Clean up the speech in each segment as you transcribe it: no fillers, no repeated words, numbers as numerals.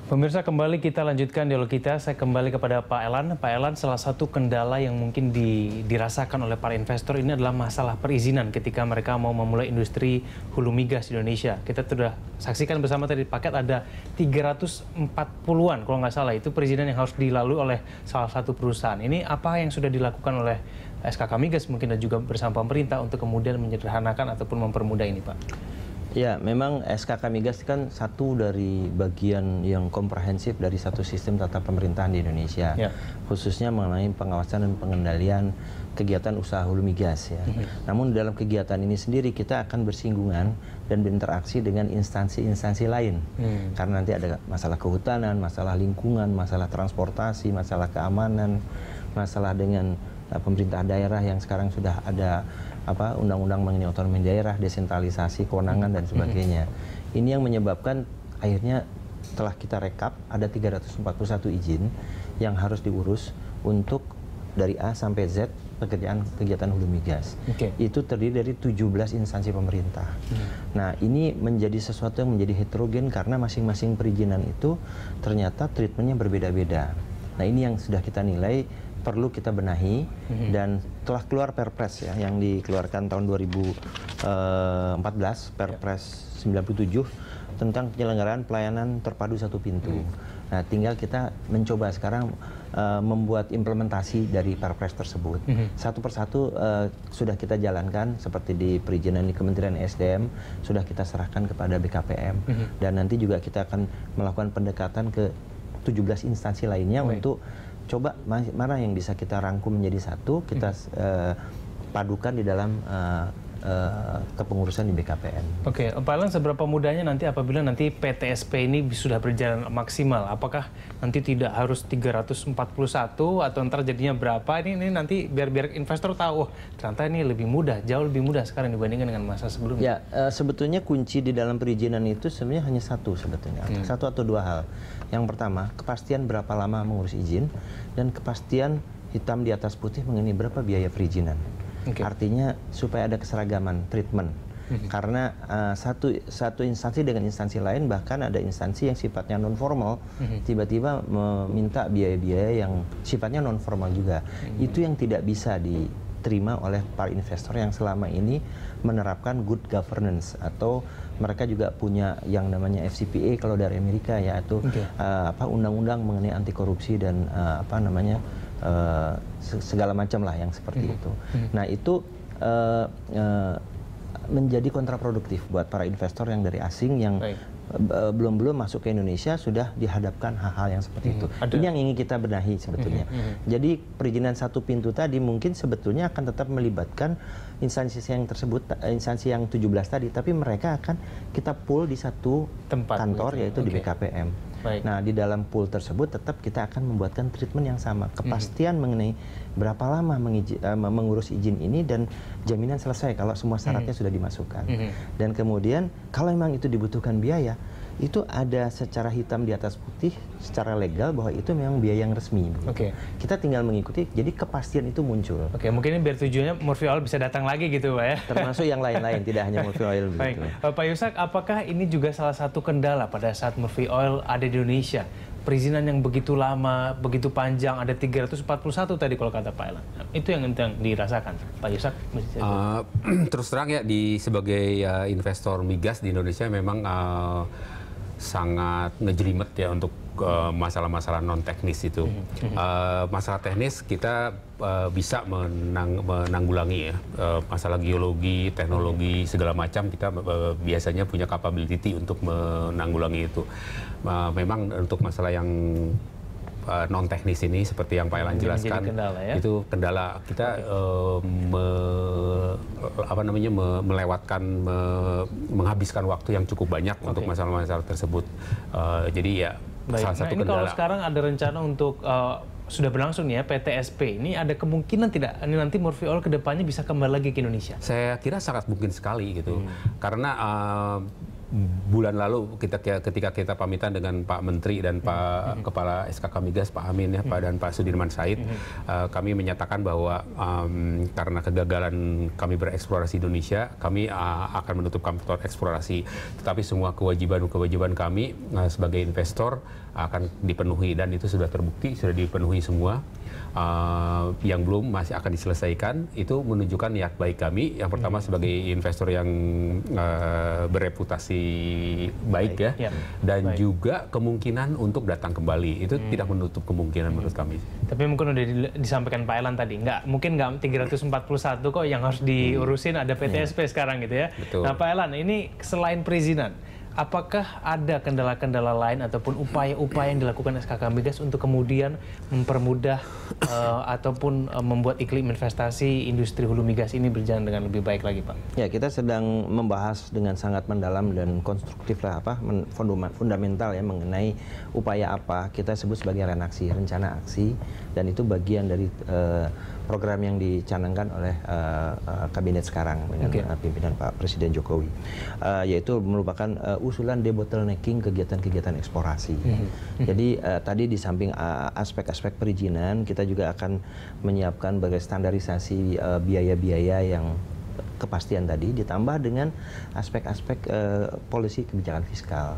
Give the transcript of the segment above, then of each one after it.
Pemirsa, kembali kita lanjutkan dialog kita. Saya kembali kepada Pak Elan. Pak Elan, salah satu kendala yang mungkin dirasakan oleh para investor ini adalah masalah perizinan ketika mereka mau memulai industri hulu migas di Indonesia. Kita sudah saksikan bersama tadi paket ada 340-an kalau nggak salah, itu perizinan yang harus dilalui oleh salah satu perusahaan. Ini apa yang sudah dilakukan oleh SKK Migas mungkin dan juga bersama pemerintah untuk kemudian menyederhanakan ataupun mempermudah ini, Pak? Ya, memang SKK Migas kan satu dari bagian yang komprehensif dari satu sistem tata pemerintahan di Indonesia, khususnya mengenai pengawasan dan pengendalian kegiatan usaha hulu migas. Ya. Namun dalam kegiatan ini sendiri kita akan bersinggungan dan berinteraksi dengan instansi-instansi lain, karena nanti ada masalah kehutanan, masalah lingkungan, masalah transportasi, masalah keamanan, masalah dengan pemerintah daerah yang sekarang sudah ada undang-undang mengenai otonomi daerah, desentralisasi kewenangan dan sebagainya. Ini yang menyebabkan akhirnya setelah kita rekap ada 341 izin yang harus diurus untuk dari A sampai Z kegiatan hulu migas. Itu terdiri dari 17 instansi pemerintah. Nah, ini menjadi sesuatu yang menjadi heterogen karena masing-masing perizinan itu ternyata treatmentnya berbeda-beda. Nah, ini yang sudah kita nilai perlu kita benahi, dan telah keluar Perpres ya yang dikeluarkan tahun 2014, Perpres 97 tentang penyelenggaraan pelayanan terpadu satu pintu. Nah, tinggal kita mencoba sekarang membuat implementasi dari Perpres tersebut. Satu persatu sudah kita jalankan, seperti di perizinan di Kementerian SDM sudah kita serahkan kepada BKPM, dan nanti juga kita akan melakukan pendekatan ke 17 instansi lainnya untuk coba mana yang bisa kita rangkum menjadi satu, kita padukan di dalam kepengurusan di BKPM. Oke, Pak Elan, seberapa mudahnya nanti apabila nanti PTSP ini sudah berjalan maksimal? Apakah nanti tidak harus 341 atau ntar jadinya berapa? Ini nanti biar investor tahu, ternyata ini lebih mudah, jauh lebih mudah sekarang dibandingkan dengan masa sebelumnya. Ya, sebetulnya kunci di dalam perizinan itu sebenarnya hanya satu sebetulnya, satu atau dua hal. Yang pertama, kepastian berapa lama mengurus izin, dan kepastian hitam di atas putih mengenai berapa biaya perizinan. Artinya supaya ada keseragaman treatment. Karena satu instansi dengan instansi lain, bahkan ada instansi yang sifatnya non formal tiba-tiba meminta biaya-biaya yang sifatnya non formal juga. Itu yang tidak bisa diterima oleh para investor yang selama ini menerapkan good governance, atau mereka juga punya yang namanya FCPA kalau dari Amerika, yaitu undang-undang mengenai anti korupsi dan segala macam lah yang seperti itu. Nah, itu menjadi kontraproduktif buat para investor yang dari asing yang belum masuk ke Indonesia sudah dihadapkan hal-hal yang seperti itu. Ini yang ingin kita benahi sebetulnya. Jadi perizinan satu pintu tadi mungkin sebetulnya akan tetap melibatkan instansi yang tersebut, instansi yang 17 tadi, tapi mereka akan kita pool di satu tempat kantor, yaitu di BKPM. Nah, di dalam pool tersebut tetap kita akan membuatkan treatment yang sama, kepastian mengenai berapa lama mengurus izin ini, dan jaminan selesai kalau semua syaratnya sudah dimasukkan. Dan kemudian kalau memang itu dibutuhkan biaya, itu ada secara hitam di atas putih secara legal bahwa itu memang biaya yang resmi. Kita tinggal mengikuti, jadi kepastian itu muncul. Mungkin ini biar tujuannya Murphy Oil bisa datang lagi gitu, Pak ya. Termasuk yang lain-lain, tidak hanya Murphy Oil. Pak Yusak, apakah ini juga salah satu kendala pada saat Murphy Oil ada di Indonesia? Perizinan yang begitu lama, begitu panjang, ada 341 tadi kalau kata Pak Elan. Itu yang dirasakan, Pak Yusak? Terus terang ya, sebagai investor migas di Indonesia memang sangat ngejelimet ya untuk masalah-masalah non teknis itu. Masalah teknis kita bisa menanggulangi ya. Masalah geologi, teknologi segala macam kita biasanya punya capability untuk menanggulangi itu. Memang untuk masalah yang non teknis ini seperti yang Pak Elan jelaskan, itu kendala kita menghabiskan waktu yang cukup banyak untuk masalah-masalah tersebut. Jadi ya salah satu kendala. Kalau sekarang ada rencana untuk sudah berlangsung ya PTSP, ini ada kemungkinan tidak ini nanti Murphy Oil kedepannya bisa kembali lagi ke Indonesia? Saya kira sangat mungkin sekali gitu, karena bulan lalu ketika kita pamitan dengan Pak Menteri dan Pak Kepala SKK Migas, Pak Amin ya, dan Pak Sudirman Said, kami menyatakan bahwa karena kegagalan kami bereksplorasi di Indonesia, kami akan menutup kantor eksplorasi. Tetapi semua kewajiban kami sebagai investor akan dipenuhi, dan itu sudah terbukti, sudah dipenuhi semua. Yang belum masih akan diselesaikan, itu menunjukkan niat baik kami. Yang pertama sebagai investor yang bereputasi baik ya, dan juga kemungkinan untuk datang kembali. Itu tidak menutup kemungkinan menurut kami. Tapi mungkin udah disampaikan Pak Elan tadi, mungkin nggak 341 kok yang harus diurusin, ada PTSP sekarang gitu ya. Betul. Nah Pak Elan, ini selain perizinan, apakah ada kendala-kendala lain ataupun upaya-upaya yang dilakukan SKK Migas untuk kemudian mempermudah ataupun membuat iklim investasi industri hulu migas ini berjalan dengan lebih baik lagi, Pak? Ya, kita sedang membahas dengan sangat mendalam dan konstruktif lah, fundamental ya, mengenai upaya apa kita sebut sebagai rencana aksi, dan itu bagian dari program yang dicanangkan oleh kabinet sekarang dengan pimpinan Pak Presiden Jokowi, yaitu merupakan usulan debottlenecking kegiatan-kegiatan eksplorasi. Jadi tadi di samping aspek-aspek perizinan, kita juga akan menyiapkan bagai standarisasi biaya-biaya yang kepastian tadi, ditambah dengan aspek-aspek polisi kebijakan fiskal.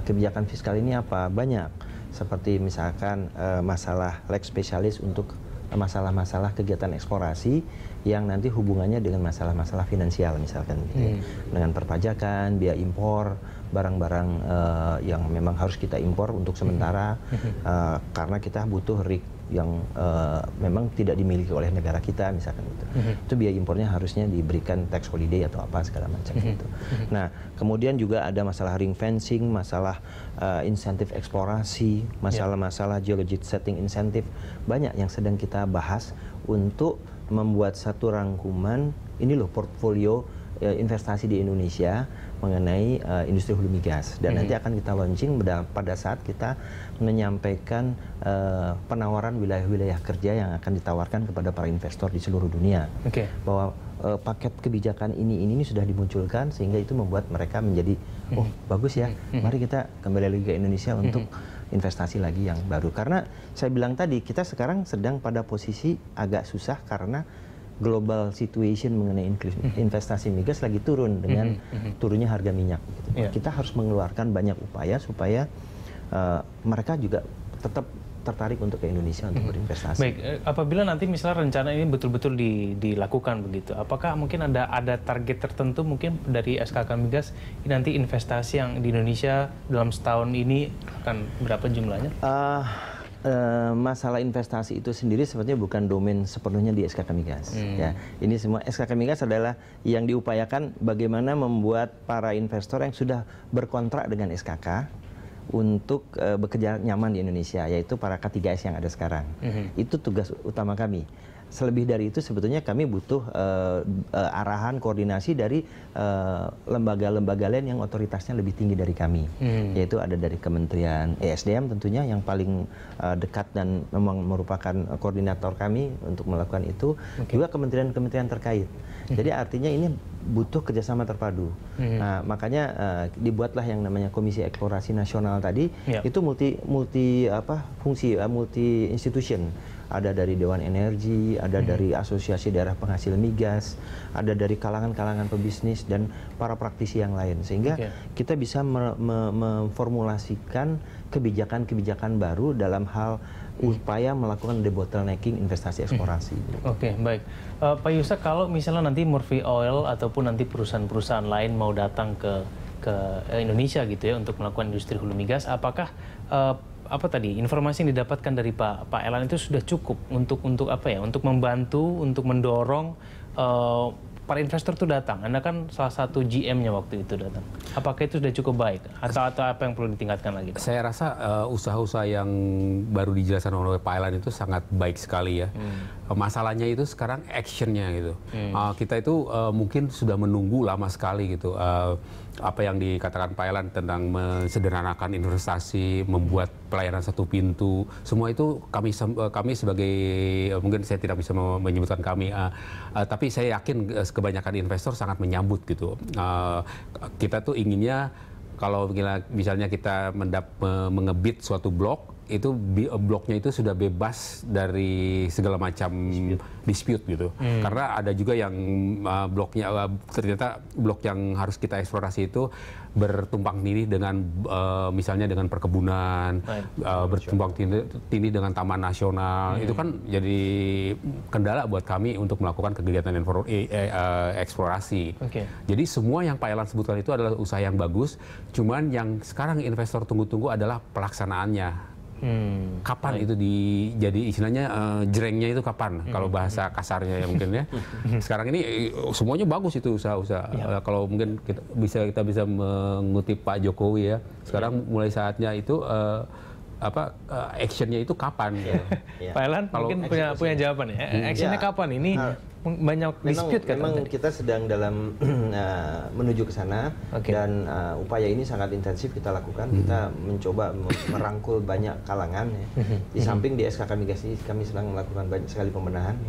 Kebijakan fiskal ini apa? Banyak, seperti misalkan masalah leg spesialis untuk masalah-masalah kegiatan eksplorasi yang nanti hubungannya dengan masalah-masalah finansial, misalkan dengan perpajakan, biaya impor, barang-barang yang memang harus kita impor untuk sementara karena kita butuh rig yang memang tidak dimiliki oleh negara kita, misalkan itu. Itu biaya impornya harusnya diberikan tax holiday atau apa segala macam itu. Nah, kemudian juga ada masalah ring fencing, masalah insentif eksplorasi, masalah-masalah geologic setting insentif, banyak yang sedang kita bahas untuk membuat satu rangkuman ini loh portfolio investasi di Indonesia mengenai industri hulu migas, dan nanti akan kita launching pada saat kita menyampaikan penawaran wilayah-wilayah kerja yang akan ditawarkan kepada para investor di seluruh dunia, bahwa paket kebijakan ini sudah dimunculkan, sehingga itu membuat mereka menjadi oh bagus ya, mari kita kembali lagi ke Indonesia untuk investasi lagi yang baru. Karena saya bilang tadi, kita sekarang sedang pada posisi agak susah karena global situation mengenai investasi migas lagi turun dengan turunnya harga minyak. Gitu. Kita harus mengeluarkan banyak upaya supaya mereka juga tetap tertarik untuk ke Indonesia untuk berinvestasi. Baik, apabila nanti misalnya rencana ini betul-betul dilakukan begitu, apakah mungkin ada target tertentu mungkin dari SKK Migas nanti investasi yang di Indonesia dalam setahun ini akan berapa jumlahnya? Masalah investasi itu sendiri sebenarnya bukan domain sepenuhnya di SKK Migas. Ya, ini semua SKK Migas adalah yang diupayakan bagaimana membuat para investor yang sudah berkontrak dengan SKK untuk bekerja nyaman di Indonesia, yaitu para K3S yang ada sekarang. Itu tugas utama kami. Selebih dari itu sebetulnya kami butuh arahan, koordinasi dari lembaga-lembaga lain yang otoritasnya lebih tinggi dari kami, yaitu ada dari Kementerian ESDM tentunya yang paling dekat dan memang merupakan koordinator kami untuk melakukan itu, juga kementerian-kementerian terkait. Jadi artinya ini butuh kerjasama terpadu. Nah, makanya dibuatlah yang namanya Komisi Eksplorasi Nasional tadi, itu multi institution. Ada dari Dewan Energi, ada dari Asosiasi Daerah Penghasil Migas, ada dari kalangan-kalangan pebisnis dan para praktisi yang lain, sehingga kita bisa memformulasikan kebijakan-kebijakan baru dalam hal upaya melakukan debottlenecking investasi eksplorasi. Oke, baik. Pak Yusak, kalau misalnya nanti Murphy Oil ataupun nanti perusahaan-perusahaan lain mau datang ke Indonesia gitu ya untuk melakukan industri hulu migas, apakah informasi yang didapatkan dari Pak Elan itu sudah cukup untuk apa ya? Untuk membantu, untuk mendorong para investor itu datang. Anda kan salah satu GM-nya waktu itu datang. Apakah itu sudah cukup baik atau apa yang perlu ditingkatkan lagi, Pak? Saya rasa usaha-usaha yang baru dijelaskan oleh Pak Elan itu sangat baik sekali ya. masalahnya itu sekarang actionnya gitu. Kita itu mungkin sudah menunggu lama sekali gitu. Apa yang dikatakan Pak Elan tentang mensederhanakan investasi, membuat pelayanan satu pintu, semua itu kami sebagai, mungkin saya tidak bisa menyebutkan kami, tapi saya yakin kebanyakan investor sangat menyambut gitu. Kita tuh inginnya kalau misalnya kita mengebit suatu blok, itu bloknya itu sudah bebas dari segala macam dispute gitu. Karena ada juga yang bloknya ternyata blok yang harus kita eksplorasi itu bertumpang tindih dengan misalnya dengan perkebunan, bertumpang tindih dengan taman nasional. Itu kan jadi kendala buat kami untuk melakukan kegiatan eksplorasi. Jadi semua yang Pak Elan sebutkan itu adalah usaha yang bagus, cuman yang sekarang investor tunggu-tunggu adalah pelaksanaannya. Kapan itu jadi istilahnya jerengnya itu kapan, kalau bahasa kasarnya ya mungkin ya. Sekarang ini semuanya bagus itu usaha-usaha. Kalau mungkin kita bisa mengutip Pak Jokowi ya, sekarang mulai saatnya itu actionnya itu kapan gitu. Pak Elan mungkin punya jawaban ya. Actionnya kapan ini? Banyak dispute kan? Memang kita sedang dalam menuju ke sana, dan upaya ini sangat intensif kita lakukan. Kita mencoba merangkul banyak kalangan ya. Di samping di SKK Migas ini kami sedang melakukan banyak sekali pembenahan.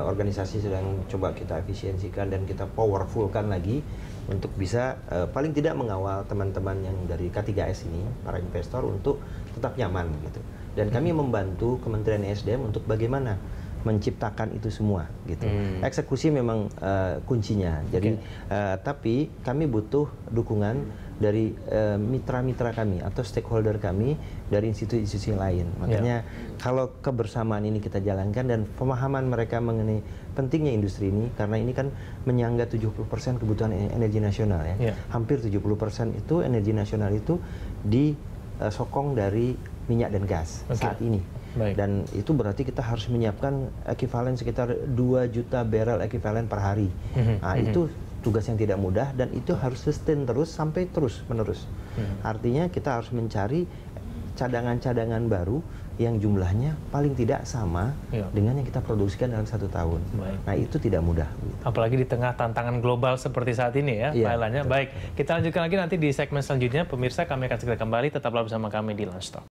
Organisasi sedang coba kita efisiensikan dan kita powerfulkan lagi untuk bisa paling tidak mengawal teman-teman yang dari K3S ini, para investor, untuk tetap nyaman gitu. Dan kami membantu Kementerian SDM untuk bagaimana menciptakan itu semua gitu. Eksekusi memang kuncinya. Jadi tapi kami butuh dukungan dari mitra-mitra kami atau stakeholder kami dari institusi-institusi lain. Makanya kalau kebersamaan ini kita jalankan dan pemahaman mereka mengenai pentingnya industri ini, karena ini kan menyangga 70% kebutuhan energi nasional ya. Hampir 70% itu energi nasional itu disokong dari minyak dan gas saat ini. Dan itu berarti kita harus menyiapkan ekuivalen sekitar 2 juta barrel ekuivalen per hari. Nah, itu tugas yang tidak mudah dan itu harus sustain terus sampai terus menerus. Artinya kita harus mencari cadangan-cadangan baru yang jumlahnya paling tidak sama dengan yang kita produksikan dalam 1 tahun. Nah, itu tidak mudah. Apalagi di tengah tantangan global seperti saat ini ya, Pak Elan. Baik, kita lanjutkan lagi nanti di segmen selanjutnya. Pemirsa, kami akan segera kembali. Tetaplah bersama kami di Lunch Talk.